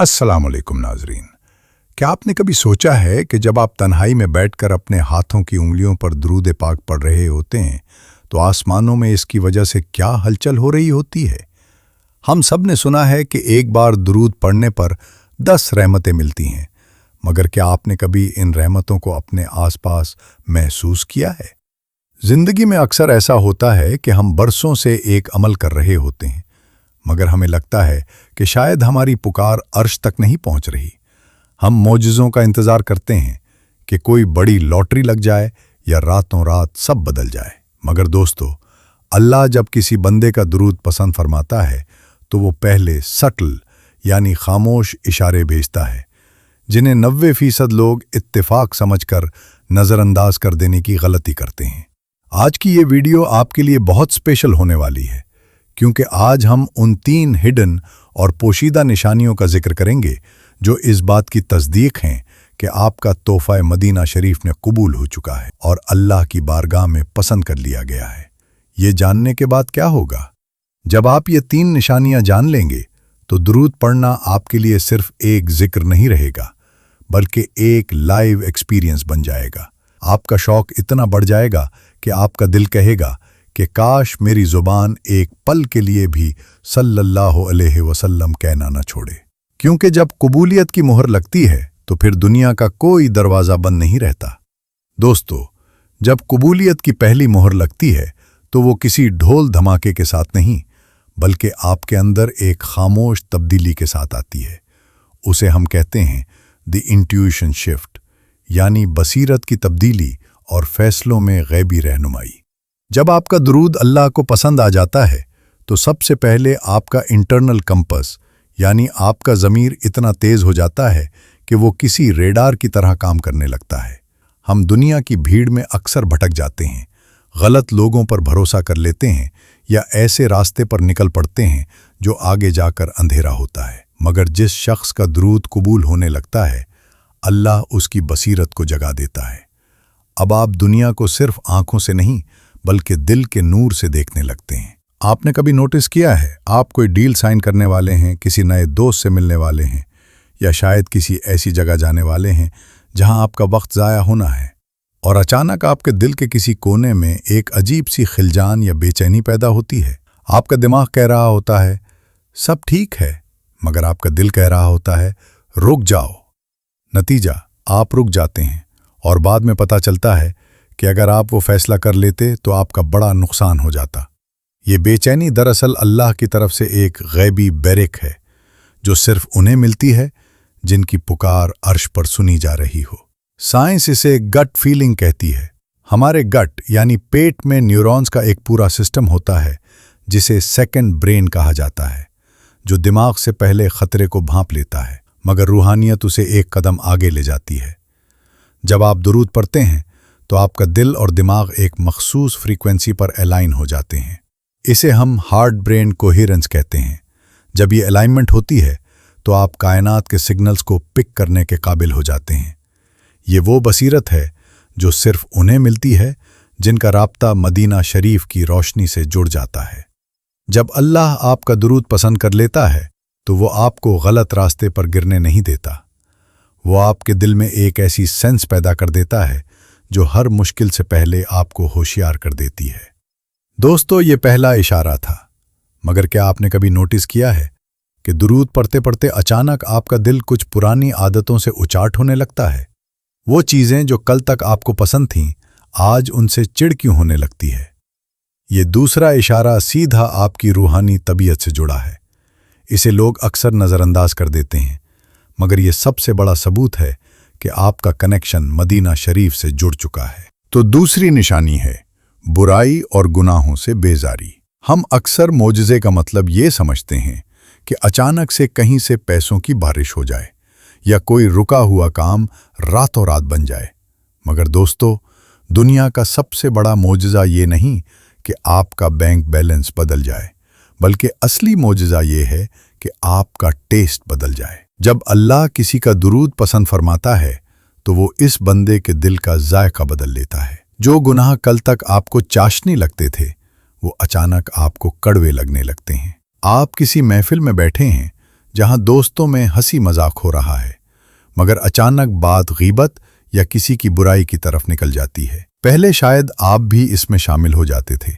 अस्सलाम वालेकुम नाजरीन। क्या आपने कभी सोचा है कि जब आप तन्हाई में बैठकर अपने हाथों की उंगलियों पर दुरूद पाक पढ़ रहे होते हैं तो आसमानों में इसकी वजह से क्या हलचल हो रही होती है? हम सब ने सुना है कि एक बार दुरूद पढ़ने पर 10 रहमतें मिलती हैं, मगर क्या आपने कभी इन रहमतों को अपने आसपास महसूस किया है? जिंदगी में अक्सर ऐसा होता है कि हम बरसों से एक अमल कर रहे होते हैं, मगर हमें लगता है कि शायद हमारी पुकार अर्श तक नहीं पहुंच रही। हम मौजज़ों का इंतज़ार करते हैं कि कोई बड़ी लॉटरी लग जाए या रातों रात सब बदल जाए। मगर दोस्तों, अल्लाह जब किसी बंदे का दुरूद पसंद फरमाता है तो वो पहले सटल यानी खामोश इशारे भेजता है, जिन्हें 90% लोग इत्तेफाक समझकर नज़रअंदाज कर देने की गलती करते हैं। आज की ये वीडियो आपके लिए बहुत स्पेशल होने वाली है, क्योंकि आज हम उन 3 हिडन और पोशीदा निशानियों का जिक्र करेंगे जो इस बात की तस्दीक हैं कि आपका तोहफा मदीना शरीफ ने कबूल हो चुका है और अल्लाह की बारगाह में पसंद कर लिया गया है। ये जानने के बाद क्या होगा? जब आप ये 3 निशानियां जान लेंगे तो दुरूद पढ़ना आपके लिए सिर्फ एक जिक्र नहीं रहेगा, बल्कि एक लाइव एक्सपीरियंस बन जाएगा। आपका शौक इतना बढ़ जाएगा कि आपका दिल कहेगा कि काश मेरी जुबान एक पल के लिए भी सल्लल्लाहु अलैहि वसल्लम कहना न छोड़े। क्योंकि जब कबूलियत की मोहर लगती है तो फिर दुनिया का कोई दरवाज़ा बंद नहीं रहता। दोस्तों, जब कबूलियत की पहली मोहर लगती है तो वो किसी ढोल धमाके के साथ नहीं, बल्कि आपके अंदर एक खामोश तब्दीली के साथ आती है। उसे हम कहते हैं द इंट्यूशन शिफ्ट, यानी बसीरत की तब्दीली और फैसलों में गैबी रहनुमाई। जब आपका दुरूद अल्लाह को पसंद आ जाता है तो सबसे पहले आपका इंटरनल कंपस यानी आपका ज़मीर इतना तेज़ हो जाता है कि वो किसी रेडार की तरह काम करने लगता है। हम दुनिया की भीड़ में अक्सर भटक जाते हैं, गलत लोगों पर भरोसा कर लेते हैं या ऐसे रास्ते पर निकल पड़ते हैं जो आगे जाकर अंधेरा होता है। मगर जिस शख्स का दुरूद कबूल होने लगता है, अल्लाह उसकी बसीरत को जगा देता है। अब आप दुनिया को सिर्फ आंखों से नहीं बल्कि दिल के नूर से देखने लगते हैं। आपने कभी नोटिस किया है, आप कोई डील साइन करने वाले हैं, किसी नए दोस्त से मिलने वाले हैं या शायद किसी ऐसी जगह जाने वाले हैं जहां आपका वक्त ज़ाया होना है, और अचानक आपके दिल के किसी कोने में एक अजीब सी खिलजान या बेचैनी पैदा होती है। आपका दिमाग कह रहा होता है सब ठीक है, मगर आपका दिल कह रहा होता है रुक जाओ। नतीजा, आप रुक जाते हैं और बाद में पता चलता है कि अगर आप वो फैसला कर लेते तो आपका बड़ा नुकसान हो जाता। ये बेचैनी दरअसल अल्लाह की तरफ से एक गैबी बैरिक है जो सिर्फ उन्हें मिलती है जिनकी पुकार अर्श पर सुनी जा रही हो। साइंस इसे गट फीलिंग कहती है। हमारे गट यानी पेट में न्यूरॉन्स का एक पूरा सिस्टम होता है जिसे सेकंड ब्रेन कहा जाता है, जो दिमाग से पहले खतरे को भांप लेता है, मगर रूहानियत उसे एक कदम आगे ले जाती है। जब आप दुरूद पढ़ते हैं तो आपका दिल और दिमाग एक मखसूस फ्रीक्वेंसी पर अलाइन हो जाते हैं। इसे हम हार्ट ब्रेन कोहेरेंस कहते हैं। जब ये अलाइनमेंट होती है तो आप कायनात के सिग्नल्स को पिक करने के काबिल हो जाते हैं। ये वो बसीरत है जो सिर्फ उन्हें मिलती है जिनका राब्ता मदीना शरीफ की रोशनी से जुड़ जाता है। जब अल्लाह आपका दुरूद पसंद कर लेता है तो वो आपको गलत रास्ते पर गिरने नहीं देता। वो आपके दिल में एक ऐसी सेंस पैदा कर देता है जो हर मुश्किल से पहले आपको होशियार कर देती है। दोस्तों, ये पहला इशारा था, मगर क्या आपने कभी नोटिस किया है कि दुरूद पढ़ते पढ़ते अचानक आपका दिल कुछ पुरानी आदतों से उचाट होने लगता है? वो चीज़ें जो कल तक आपको पसंद थीं, आज उनसे चिढ़ क्यों होने लगती है? ये दूसरा इशारा सीधा आपकी रूहानी तबीयत से जुड़ा है। इसे लोग अक्सर नज़रअंदाज कर देते हैं, मगर ये सबसे बड़ा सबूत है कि आपका कनेक्शन मदीना शरीफ से जुड़ चुका है। तो दूसरी निशानी है बुराई और गुनाहों से बेजारी। हम अक्सर मोजज़े का मतलब ये समझते हैं कि अचानक से कहीं से पैसों की बारिश हो जाए या कोई रुका हुआ काम रातों रात बन जाए। मगर दोस्तों, दुनिया का सबसे बड़ा मोजज़ा ये नहीं कि आपका बैंक बैलेंस बदल जाए, बल्कि असली मोजज़ा ये है कि आपका टेस्ट बदल जाए। जब अल्लाह किसी का दुरूद पसंद फरमाता है तो वो इस बंदे के दिल का जायका बदल लेता है। जो गुनाह कल तक आपको चाशनी लगते थे वो अचानक आपको कड़वे लगने लगते हैं। आप किसी महफिल में बैठे हैं जहां दोस्तों में हंसी मजाक हो रहा है, मगर अचानक बात गीबत या किसी की बुराई की तरफ निकल जाती है। पहले शायद आप भी इसमें शामिल हो जाते थे,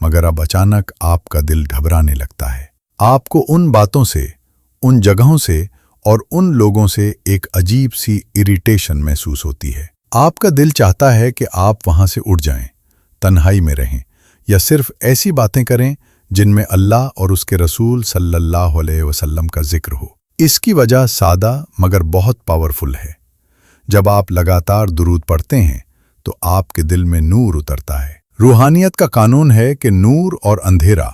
मगर अब अचानक आपका दिल घबराने लगता है। आपको उन बातों से, उन जगहों से और उन लोगों से एक अजीब सी इरिटेशन महसूस होती है। आपका दिल चाहता है कि आप वहां से उठ जाएं, तन्हाई में रहें या सिर्फ ऐसी बातें करें जिनमें अल्लाह और उसके रसूल सल्लल्लाहु अलैहि वसल्लम का जिक्र हो। इसकी वजह सादा मगर बहुत पावरफुल है। जब आप लगातार दुरूद पढ़ते हैं तो आपके दिल में नूर उतरता है। रूहानियत का कानून है कि नूर और अंधेरा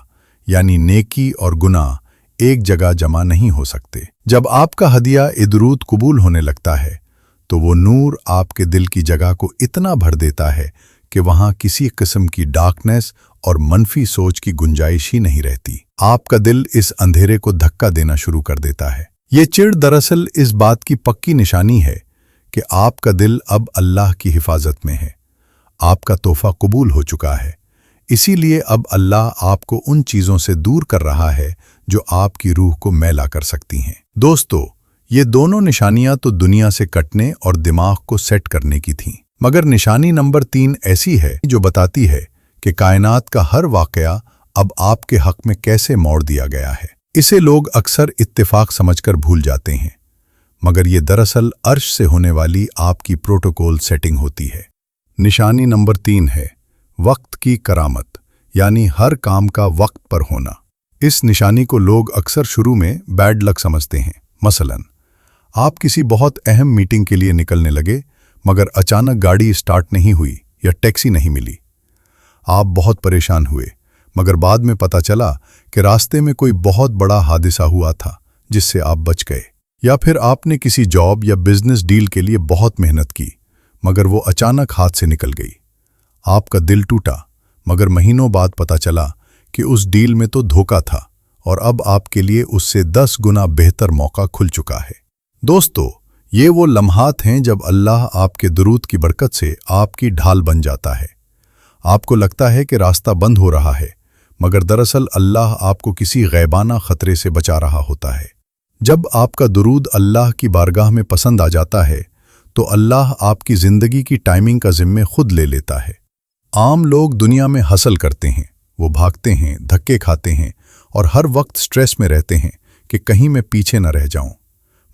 यानी नेकी और गुनाह एक जगह जमा नहीं हो सकते। जब आपका हदिया दुरूद कबूल होने लगता है तो वो नूर आपके दिल की जगह को इतना भर देता है कि वहां किसी किस्म की डार्कनेस और मनफी सोच की गुंजाइश ही नहीं रहती। आपका दिल इस अंधेरे को धक्का देना शुरू कर देता है। ये चिढ़ दरअसल इस बात की पक्की निशानी है कि आपका दिल अब अल्लाह की हिफाजत में है। आपका तोहफा कबूल हो चुका है, इसीलिए अब अल्लाह आपको उन चीज़ों से दूर कर रहा है जो आपकी रूह को मैला कर सकती हैं। दोस्तों, ये दोनों निशानियां तो दुनिया से कटने और दिमाग को सेट करने की थीं, मगर निशानी नंबर 3 ऐसी है जो बताती है कि कायनात का हर वाकया अब आपके हक में कैसे मोड़ दिया गया है। इसे लोग अक्सर इत्तेफाक समझकर भूल जाते हैं, मगर ये दरअसल अर्श से होने वाली आपकी प्रोटोकॉल सेटिंग होती है। निशानी नंबर 3 है वक्त की करामत, यानी हर काम का वक्त पर होना। इस निशानी को लोग अक्सर शुरू में बैड लक समझते हैं। मसलन, आप किसी बहुत अहम मीटिंग के लिए निकलने लगे, मगर अचानक गाड़ी स्टार्ट नहीं हुई या टैक्सी नहीं मिली। आप बहुत परेशान हुए, मगर बाद में पता चला कि रास्ते में कोई बहुत बड़ा हादसा हुआ था जिससे आप बच गए। या फिर आपने किसी जॉब या बिजनेस डील के लिए बहुत मेहनत की, मगर वो अचानक हाथ से निकल गई। आपका दिल टूटा, मगर महीनों बाद पता चला कि उस डील में तो धोखा था और अब आपके लिए उससे 10 गुना बेहतर मौका खुल चुका है। दोस्तों, ये वो लम्हात हैं जब अल्लाह आपके दुरूद की बरकत से आपकी ढाल बन जाता है। आपको लगता है कि रास्ता बंद हो रहा है, मगर दरअसल अल्लाह आपको किसी गैबाना खतरे से बचा रहा होता है। जब आपका दुरूद अल्लाह की बारगाह में पसंद आ जाता है तो अल्लाह आपकी ज़िंदगी की टाइमिंग का जिम्मे खुद ले लेता है। आम लोग दुनिया में हसल करते हैं, वो भागते हैं, धक्के खाते हैं और हर वक्त स्ट्रेस में रहते हैं कि कहीं मैं पीछे न रह जाऊं।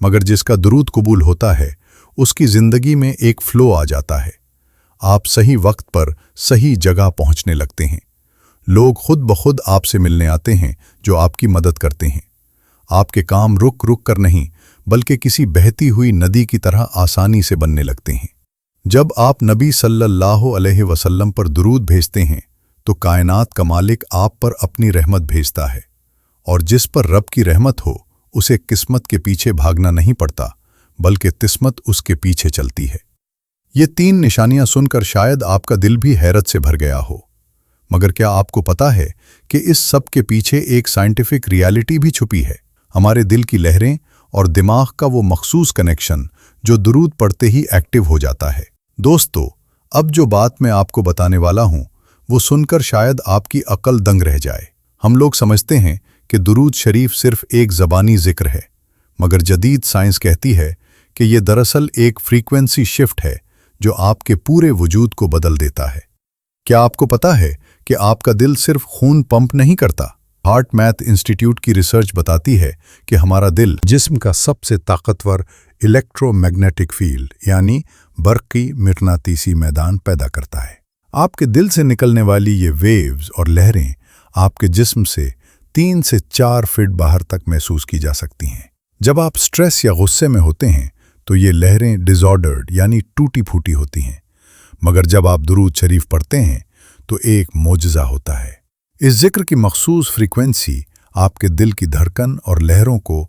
मगर जिसका दुरूद कबूल होता है उसकी ज़िंदगी में एक फ्लो आ जाता है। आप सही वक्त पर सही जगह पहुंचने लगते हैं। लोग खुद ब खुद आपसे मिलने आते हैं जो आपकी मदद करते हैं। आपके काम रुक रुक कर नहीं, बल्कि किसी बहती हुई नदी की तरह आसानी से बनने लगते हैं। जब आप नबी सल्लल्लाहु अलैहि वसल्लम पर दुरूद भेजते हैं तो कायनात का मालिक आप पर अपनी रहमत भेजता है, और जिस पर रब की रहमत हो उसे किस्मत के पीछे भागना नहीं पड़ता, बल्कि किस्मत उसके पीछे चलती है। ये 3 निशानियां सुनकर शायद आपका दिल भी हैरत से भर गया हो, मगर क्या आपको पता है कि इस सब के पीछे एक साइंटिफिक रियलिटी भी छुपी है। हमारे दिल की लहरें और दिमाग का वो मखसूस कनेक्शन जो दुरूद पढ़ते ही एक्टिव हो जाता है। दोस्तों, अब जो बात मैं आपको बताने वाला हूं वो सुनकर शायद आपकी अक्ल दंग रह जाए। हम लोग समझते हैं कि दुरूद शरीफ सिर्फ एक ज़बानी जिक्र है, मगर जदीद साइंस कहती है कि ये दरअसल एक फ्रीक्वेंसी शिफ्ट है जो आपके पूरे वजूद को बदल देता है। क्या आपको पता है कि आपका दिल सिर्फ खून पंप नहीं करता? हार्ट मैथ इंस्टीट्यूट की रिसर्च बताती है कि हमारा दिल जिस्म का सबसे ताकतवर इलेक्ट्रोमैग्नेटिक फील्ड यानी बरक़ी मकनातीसी मैदान पैदा करता है। आपके दिल से निकलने वाली ये वेव्स और लहरें आपके जिस्म से 3 से 4 फीट बाहर तक महसूस की जा सकती हैं। जब आप स्ट्रेस या गुस्से में होते हैं तो ये लहरें डिसऑर्डर्ड यानी टूटी फूटी होती हैं, मगर जब आप दुरूद शरीफ पढ़ते हैं तो एक मोजज़ा होता है। इस जिक्र की मखसूस फ्रीक्वेंसी आपके दिल की धड़कन और लहरों को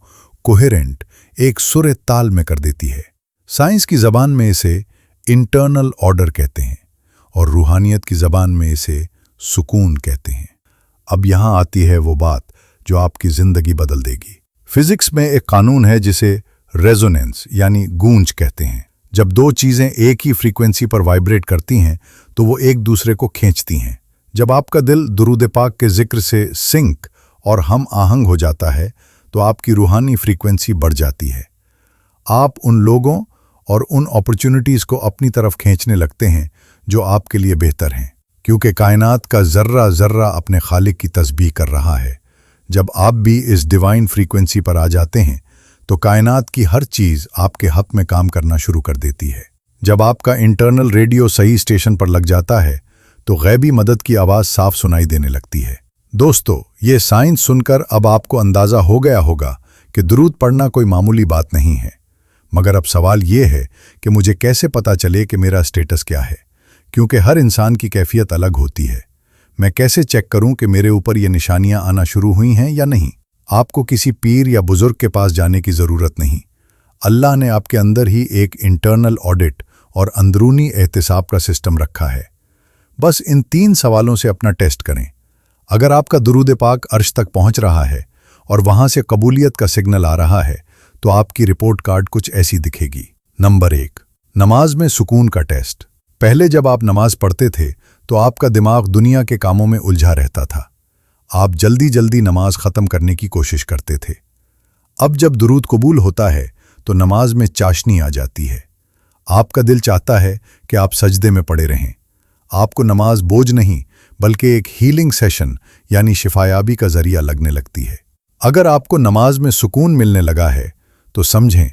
कोहेरेंट एक सुर ताल में कर देती है। साइंस की ज़बान में इसे इंटरनल ऑर्डर कहते हैं और रूहानियत की ज़बान में इसे सुकून कहते हैं। अब यहाँ आती है वो बात जो आपकी ज़िंदगी बदल देगी। फिजिक्स में एक कानून है जिसे रेजोनेंस यानी गूंज कहते हैं। जब 2 चीज़ें एक ही फ्रीक्वेंसी पर वाइब्रेट करती हैं तो वो एक दूसरे को खींचती हैं। जब आपका दिल दुरूद पाक के जिक्र से सिंक और हम आहंग हो जाता है तो आपकी रूहानी फ्रीक्वेंसी बढ़ जाती है। आप उन लोगों और उन अपॉर्चुनिटीज़ को अपनी तरफ खींचने लगते हैं जो आपके लिए बेहतर हैं, क्योंकि कायनात का ज़र्रा ज़र्रा अपने खालिक की तस्बीह कर रहा है। जब आप भी इस डिवाइन फ्रीक्वेंसी पर आ जाते हैं तो कायनात की हर चीज़ आपके हक में काम करना शुरू कर देती है। जब आपका इंटरनल रेडियो सही स्टेशन पर लग जाता है तो गैबी मदद की आवाज़ साफ सुनाई देने लगती है। दोस्तों, ये साइंस सुनकर अब आपको अंदाज़ा हो गया होगा कि दुरूद पढ़ना कोई मामूली बात नहीं है। मगर अब सवाल ये है कि मुझे कैसे पता चले कि मेरा स्टेटस क्या है, क्योंकि हर इंसान की कैफियत अलग होती है। मैं कैसे चेक करूं कि मेरे ऊपर ये निशानियां आना शुरू हुई हैं या नहीं? आपको किसी पीर या बुजुर्ग के पास जाने की ज़रूरत नहीं। अल्लाह ने आपके अंदर ही एक इंटरनल ऑडिट और अंदरूनी एहतिसाब का सिस्टम रखा है। बस इन 3 सवालों से अपना टेस्ट करें। अगर आपका दुरूद पाक अर्श तक पहुंच रहा है और वहां से कबूलियत का सिग्नल आ रहा है तो आपकी रिपोर्ट कार्ड कुछ ऐसी दिखेगी। नंबर 1, नमाज में सुकून का टेस्ट। पहले जब आप नमाज पढ़ते थे तो आपका दिमाग दुनिया के कामों में उलझा रहता था। आप जल्दी जल्दी नमाज ख़त्म करने की कोशिश करते थे। अब जब दुरूद कबूल होता है तो नमाज में चाशनी आ जाती है। आपका दिल चाहता है कि आप सजदे में पड़े रहें। आपको नमाज बोझ नहीं बल्कि एक हीलिंग सेशन यानी शिफायाबी का जरिया लगने लगती है। अगर आपको नमाज में सुकून मिलने लगा है तो समझें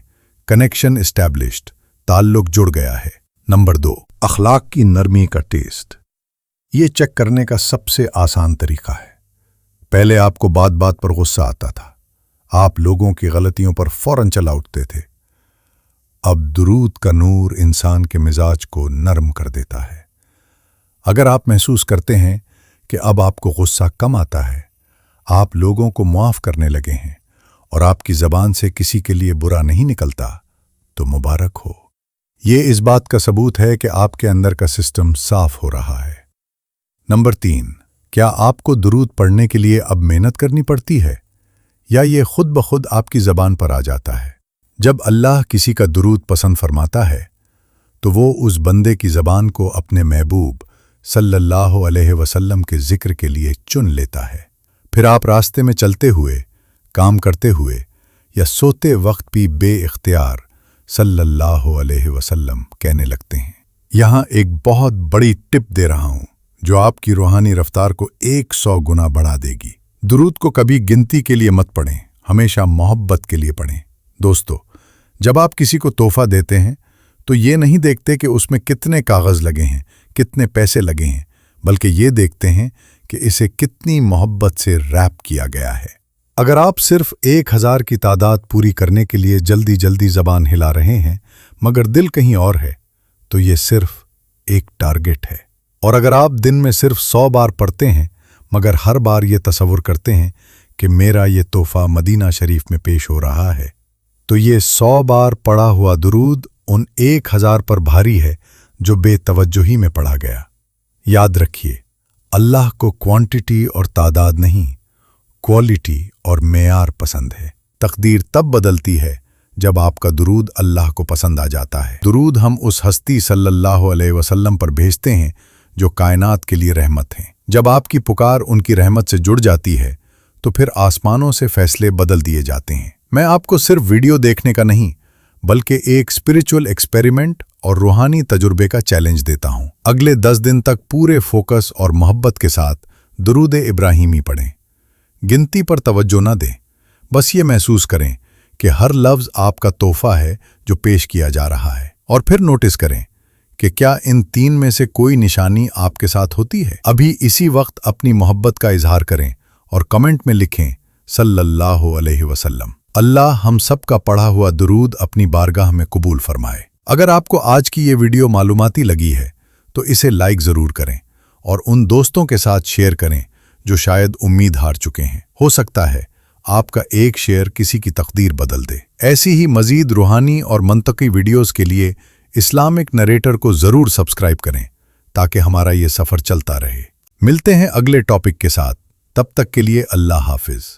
कनेक्शन एस्टैब्लिश्ड, ताल्लुक जुड़ गया है। नंबर 2, अखलाक की नरमी का टेस्ट। ये चेक करने का सबसे आसान तरीका है। पहले आपको बात बात पर गुस्सा आता था, आप लोगों की गलतियों पर फौरन चला उठते थे। अब दुरूद का नूर इंसान के मिजाज को नरम कर देता है। अगर आप महसूस करते हैं कि अब आपको गुस्सा कम आता है, आप लोगों को मुआफ करने लगे हैं और आपकी ज़बान से किसी के लिए बुरा नहीं निकलता, तो मुबारक हो। ये इस बात का सबूत है कि आपके अंदर का सिस्टम साफ हो रहा है। नंबर 3, क्या आपको दुरूद पढ़ने के लिए अब मेहनत करनी पड़ती है या ये खुद ब खुद आपकी ज़बान पर आ जाता है? जब अल्लाह किसी का दुरूद पसंद फरमाता है तो वो उस बंदे की ज़बान को अपने महबूब सल्लल्लाहु अलैहि वसल्लम के ज़िक्र के लिए चुन लेता है। फिर आप रास्ते में चलते हुए, काम करते हुए या सोते वक्त भी बेइख्तियार सल्लल्लाहु अलैहि वसल्लम कहने लगते हैं। यहाँ एक बहुत बड़ी टिप दे रहा हूँ जो आपकी रूहानी रफ्तार को 100 गुना बढ़ा देगी। दुरूद को कभी गिनती के लिए मत पढ़ें, हमेशा मोहब्बत के लिए पढ़ें। दोस्तों, जब आप किसी को तोहफा देते हैं तो ये नहीं देखते कि उसमें कितने कागज़ लगे हैं, कितने पैसे लगे हैं, बल्कि ये देखते हैं कि इसे कितनी मोहब्बत से रैप किया गया है। अगर आप सिर्फ 1000 की तादाद पूरी करने के लिए जल्दी जल्दी ज़बान हिला रहे हैं मगर दिल कहीं और है, तो ये सिर्फ एक टारगेट है। और अगर आप दिन में सिर्फ 100 बार पढ़ते हैं मगर हर बार ये तसव्वुर करते हैं कि मेरा ये तोहफा मदीना शरीफ में पेश हो रहा है, तो ये 100 बार पढ़ा हुआ दुरूद उन 1000 पर भारी है जो बेतवज्जुही में पढ़ा गया। याद रखिए, अल्लाह को क्वांटिटी और तादाद नहीं, क्वालिटी और मेयार पसंद है। तकदीर तब बदलती है जब आपका दुरूद अल्लाह को पसंद आ जाता है। दुरूद हम उस हस्ती सल्लल्लाहु अलैहि वसल्लम पर भेजते हैं जो कायनात के लिए रहमत हैं। जब आपकी पुकार उनकी रहमत से जुड़ जाती है तो फिर आसमानों से फैसले बदल दिए जाते हैं। मैं आपको सिर्फ वीडियो देखने का नहीं बल्कि एक स्पिरिचुअल एक्सपेरिमेंट और रूहानी तजुर्बे का चैलेंज देता हूं। अगले 10 दिन तक पूरे फोकस और मोहब्बत के साथ दुरूद इब्राहिमी पढ़ें। गिनती पर तवज्जो न दें, बस ये महसूस करें कि हर लफ्ज़ आपका तोहफा है जो पेश किया जा रहा है। और फिर नोटिस करें कि क्या इन 3 में से कोई निशानी आपके साथ होती है। अभी इसी वक्त अपनी मोहब्बत का इजहार करें और कमेंट में लिखें सल्लल्लाहु अलैहि वसल्लम। अल्लाह हम सब का पढ़ा हुआ दुरूद अपनी बारगाह में कबूल फरमाए। अगर आपको आज की ये वीडियो मालूमाती लगी है तो इसे लाइक ज़रूर करें और उन दोस्तों के साथ शेयर करें जो शायद उम्मीद हार चुके हैं। हो सकता है आपका एक शेयर किसी की तकदीर बदल दे। ऐसी ही मज़ीद रूहानी और मंतकी वीडियोज़ के लिए इस्लामिक नरेटर को ज़रूर सब्सक्राइब करें ताकि हमारा ये सफ़र चलता रहे। मिलते हैं अगले टॉपिक के साथ, तब तक के लिए अल्लाह हाफिज़।